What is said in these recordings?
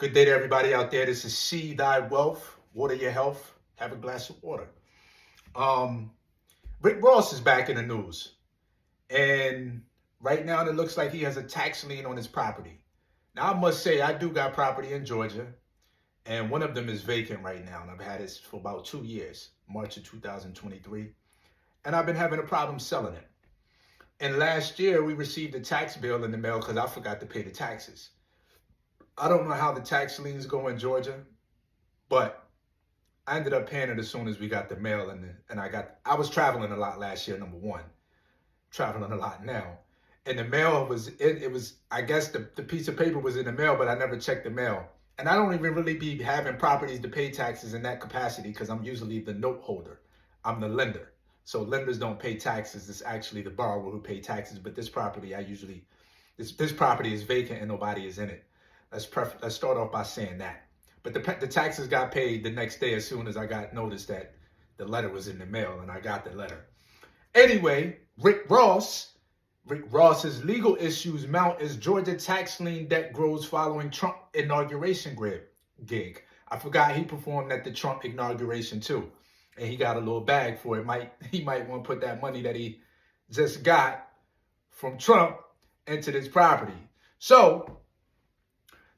Good day to everybody out there. This is See Thy Wealth, Water Your Health. Have a glass of water. Um, Rick Ross is back in the news. And right now it looks like he has a tax lien on his property. Now I must say I do got property in Georgia. And one of them is vacant right now. And I've had it for about 2 years, March of 2023. And I've been having a problem selling it. And last year we received a tax bill in the mail because I forgot to pay the taxes. I don't know how the tax liens go in Georgia, but I ended up paying it as soon as we got the mail. And I was traveling a lot last year, number one, traveling a lot now. And the mail I guess the piece of paper was in the mail, but I never checked the mail. And I don't even really be having properties to pay taxes in that capacity because I'm usually the note holder. I'm the lender. So lenders don't pay taxes. It's actually the borrower who pay taxes. But this property, this property is vacant and nobody is in it. Let's start off by saying that. But the taxes got paid the next day as soon as I got notice that the letter was in the mail, and I got the letter. Anyway, Rick Ross's legal issues mount as Georgia tax lien debt grows following Trump inauguration gig. I forgot he performed at the Trump inauguration too, and he got a little bag for it. He might want to put that money that he just got from Trump into this property. So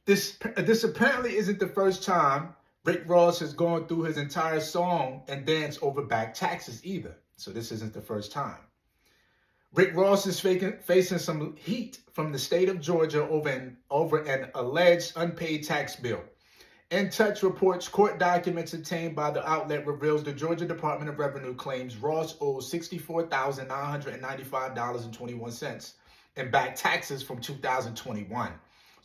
this apparently isn't the first time Rick Ross has gone through his entire song and dance over back taxes either. So this isn't the first time. Rick Ross is facing some heat from the state of Georgia over an alleged unpaid tax bill. In Touch reports court documents obtained by the outlet reveals the Georgia Department of Revenue claims Ross owes $64,995.21 in back taxes from 2021.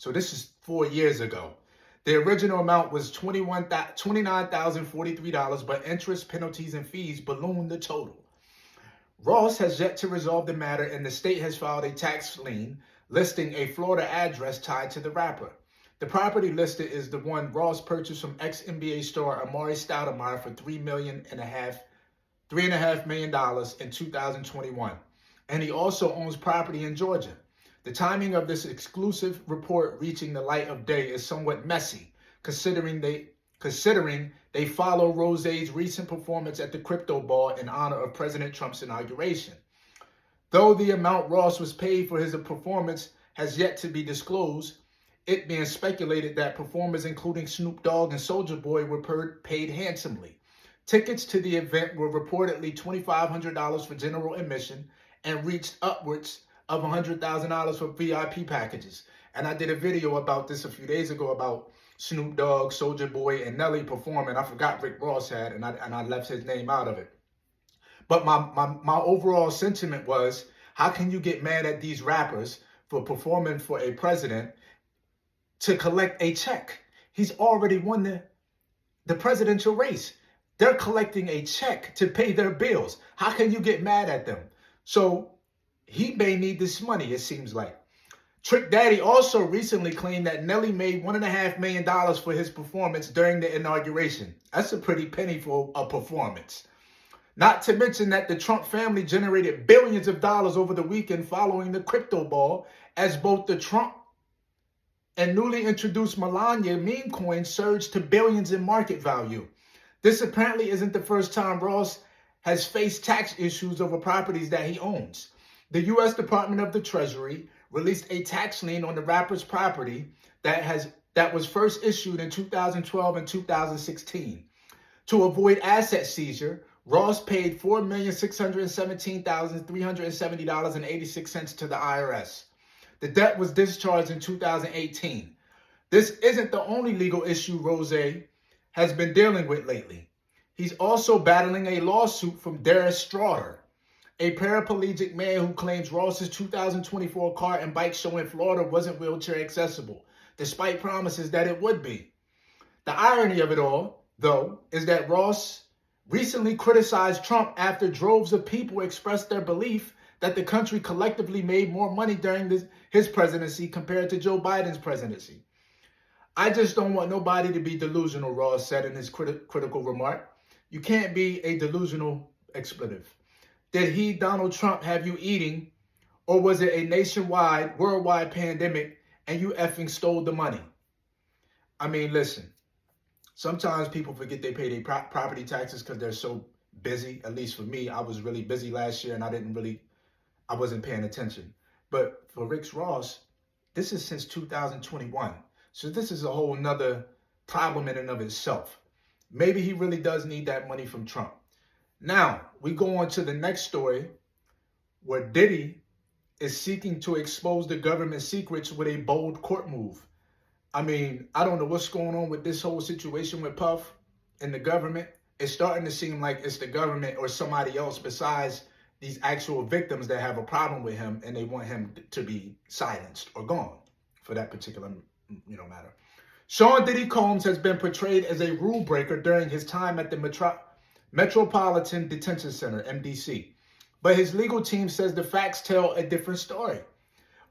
So this is 4 years ago. The original amount was $29,043, but interest, penalties, and fees ballooned the total. Ross has yet to resolve the matter, and the state has filed a tax lien listing a Florida address tied to the rapper. The property listed is the one Ross purchased from ex-NBA star Amari Stoudemire for $3.5 million in 2021. And he also owns property in Georgia. The timing of this exclusive report reaching the light of day is somewhat messy, considering they follow Rose's recent performance at the Crypto Ball in honor of President Trump's inauguration. Though the amount Ross was paid for his performance has yet to be disclosed, it being speculated that performers including Snoop Dogg and Soulja Boy were paid handsomely. Tickets to the event were reportedly $2,500 for general admission and reached upwards of $100,000 for VIP packages. And I did a video about this a few days ago about Snoop Dogg, Soulja Boy, and Nelly performing. I forgot Rick Ross had, and I left his name out of it. But my overall sentiment was, how can you get mad at these rappers for performing for a president to collect a check? He's already won the presidential race. They're collecting a check to pay their bills. How can you get mad at them? So he may need this money, it seems like. Trick Daddy also recently claimed that Nelly made $1.5 million for his performance during the inauguration. That's a pretty penny for a performance. Not to mention that the Trump family generated billions of dollars over the weekend following the Crypto Ball, as both the Trump and newly introduced Melania meme coins surged to billions in market value. This apparently isn't the first time Ross has faced tax issues over properties that he owns. The U.S. Department of the Treasury released a tax lien on the rapper's property that was first issued in 2012 and 2016. To avoid asset seizure, Ross paid $4,617,370.86 to the IRS. The debt was discharged in 2018. This isn't the only legal issue Rose has been dealing with lately. He's also battling a lawsuit from Darius Strawder, a paraplegic man who claims Ross's 2024 car and bike show in Florida wasn't wheelchair accessible, despite promises that it would be. The irony of it all, though, is that Ross recently criticized Trump after droves of people expressed their belief that the country collectively made more money during his presidency compared to Joe Biden's presidency. I just don't want nobody to be delusional, Ross said in his critical remark. You can't be a delusional expletive. Did he, Donald Trump, have you eating, or was it a nationwide, worldwide pandemic and you effing stole the money? I mean, listen, sometimes people forget they pay their property taxes because they're so busy. At least for me, I was really busy last year and I wasn't paying attention. But for Rick Ross, this is since 2021. So this is a whole nother problem in and of itself. Maybe he really does need that money from Trump. Now, we go on to the next story where Diddy is seeking to expose the government secrets with a bold court move. I mean, I don't know what's going on with this whole situation with Puff and the government. It's starting to seem like it's the government or somebody else besides these actual victims that have a problem with him and they want him to be silenced or gone for that particular, matter. Sean Diddy Combs has been portrayed as a rule breaker during his time at the Metropolitan Detention Center, MDC. But his legal team says the facts tell a different story.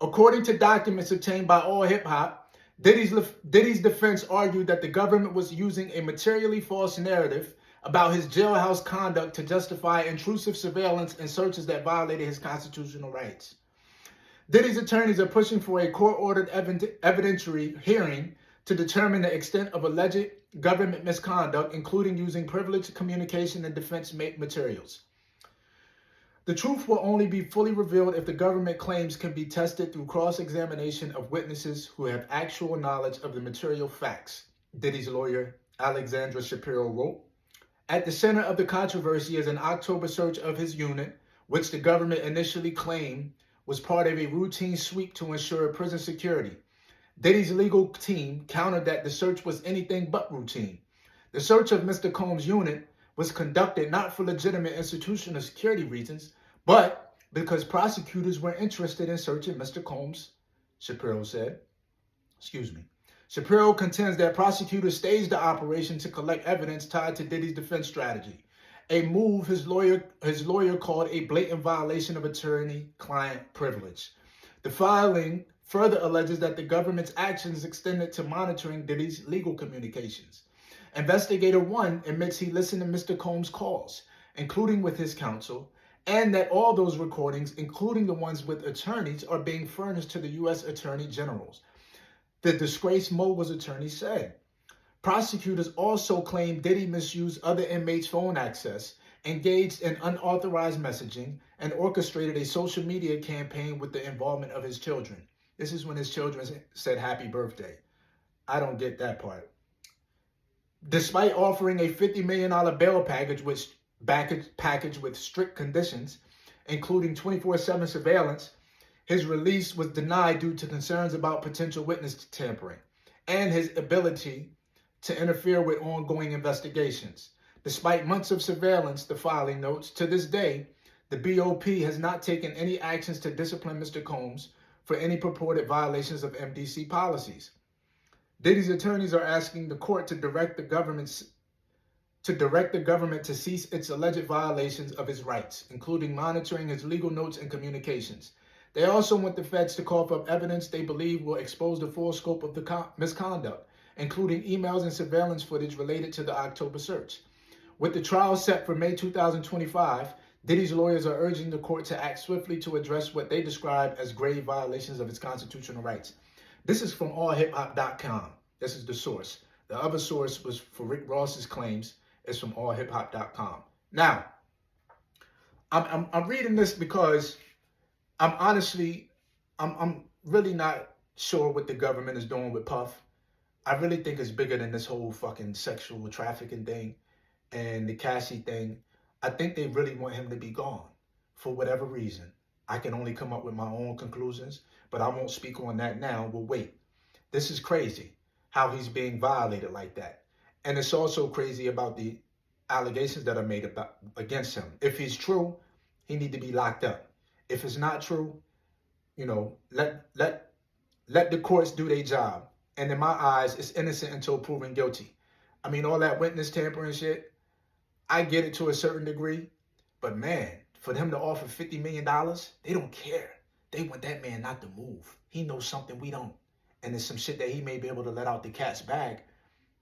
According to documents obtained by All Hip Hop, Diddy's defense argued that the government was using a materially false narrative about his jailhouse conduct to justify intrusive surveillance and searches that violated his constitutional rights. Diddy's attorneys are pushing for a court-ordered evidentiary hearing to determine the extent of alleged government misconduct, including using privileged communication and defense materials. The truth will only be fully revealed if the government claims can be tested through cross-examination of witnesses who have actual knowledge of the material facts, Diddy's lawyer, Alexandra Shapiro, wrote. At the center of the controversy is an October search of his unit, which the government initially claimed was part of a routine sweep to ensure prison security. Diddy's legal team countered that the search was anything but routine. The search of Mr. Combs' unit was conducted not for legitimate institutional security reasons, but because prosecutors were interested in searching Mr. Combs, Shapiro said. Shapiro contends that prosecutors staged the operation to collect evidence tied to Diddy's defense strategy, a move his lawyer called a blatant violation of attorney-client privilege. The filing further alleges that the government's actions extended to monitoring Diddy's legal communications. Investigator 1 admits he listened to Mr. Combs' calls, including with his counsel, and that all those recordings, including the ones with attorneys, are being furnished to the U.S. Attorney Generals, the disgraced Mogul's attorney said. Prosecutors also claim Diddy misused other inmates' phone access, engaged in unauthorized messaging, and orchestrated a social media campaign with the involvement of his children. This is when his children said happy birthday. I don't get that part. Despite offering a $50 million bail package with strict conditions, including 24/7 surveillance, his release was denied due to concerns about potential witness tampering and his ability to interfere with ongoing investigations. Despite months of surveillance, the filing notes, to this day, the BOP has not taken any actions to discipline Mr. Combs for any purported violations of MDC policies. Diddy's attorneys are asking the court to direct the government to cease its alleged violations of his rights, including monitoring his legal notes and communications. They also want the feds to cough up evidence they believe will expose the full scope of the misconduct, including emails and surveillance footage related to the October search. With the trial set for May 2025, Diddy's lawyers are urging the court to act swiftly to address what they describe as grave violations of its constitutional rights. This is from allhiphop.com. This is the source. The other source was for Rick Ross's claims. It's from allhiphop.com. Now, I'm reading this because I'm really not sure what the government is doing with Puff. I really think it's bigger than this whole fucking sexual trafficking thing and the Cassie thing. I think they really want him to be gone for whatever reason. I can only come up with my own conclusions, but I won't speak on that now. We'll wait. This is crazy how he's being violated like that. And it's also crazy about the allegations that are made against him. If he's true, he need to be locked up. If it's not true, let the courts do their job. And in my eyes, it's innocent until proven guilty. I mean, all that witness tampering shit, I get it to a certain degree. But man, for them to offer $50 million, they don't care. They want that man not to move. He knows something we don't. And there's some shit that he may be able to let out the cat's bag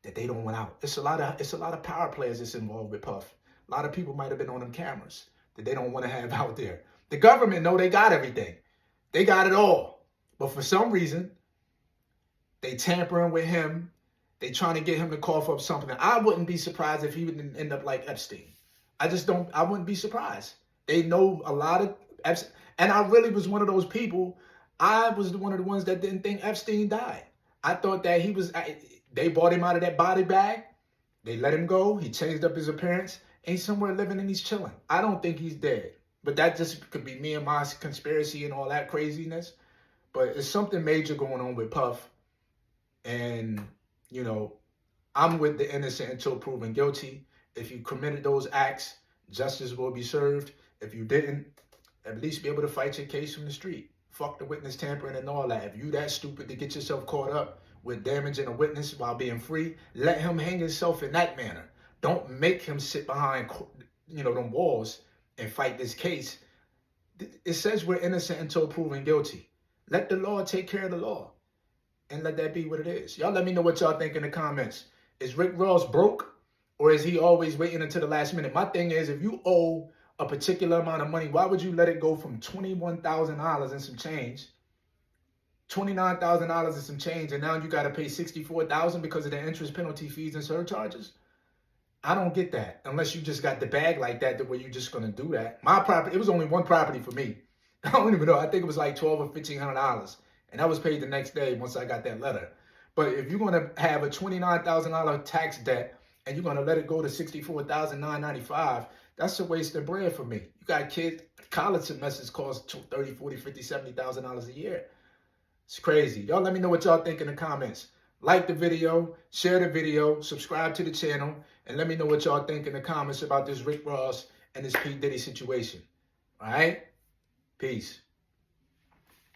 that they don't want out. It's a lot of power players that's involved with Puff. A lot of people might have been on them cameras that they don't want to have out there. The government know they got everything. They got it all. But for some reason, they tampering with him. They trying to get him to cough up something. I wouldn't be surprised if he would end up like Epstein. I wouldn't be surprised. They know a lot of Epstein. And I really was one of those people. I was one of the ones that didn't think Epstein died. I thought that they bought him out of that body bag. They let him go. He changed up his appearance. And he's somewhere living and he's chilling. I don't think he's dead. But that just could be me and my conspiracy and all that craziness. But it's something major going on with Puff. And, you know, I'm with the innocent until proven guilty. If you committed those acts, justice will be served. If you didn't, at least be able to fight your case from the street. Fuck the witness tampering and all that. If you that stupid to get yourself caught up with damaging a witness while being free, let him hang himself in that manner. Don't make him sit behind, you know, them walls and fight this case. It says we're innocent until proven guilty. Let the law take care of the law. And let that be what it is. Y'all let me know what y'all think in the comments. Is Rick Ross broke? Or is he always waiting until the last minute? My thing is, if you owe a particular amount of money, why would you let it go from $21,000 and some change, $29,000 and some change, and now you got to pay $64,000 because of the interest, penalty, fees, and surcharges? I don't get that, unless you just got the bag like that, the way you're just going to do that. My property, it was only one property for me. I don't even know. I think it was like $1,200 or $1,500. And that was paid the next day once I got that letter. But if you're going to have a $29,000 tax debt and you're going to let it go to $64,995, that's a waste of bread for me. You got kids, college semesters cost $30,000, $40,000, $50,000, $70,000 a year. It's crazy. Y'all let me know what y'all think in the comments. Like the video, share the video, subscribe to the channel, and let me know what y'all think in the comments about this Rick Ross and this P. Diddy situation. All right? Peace.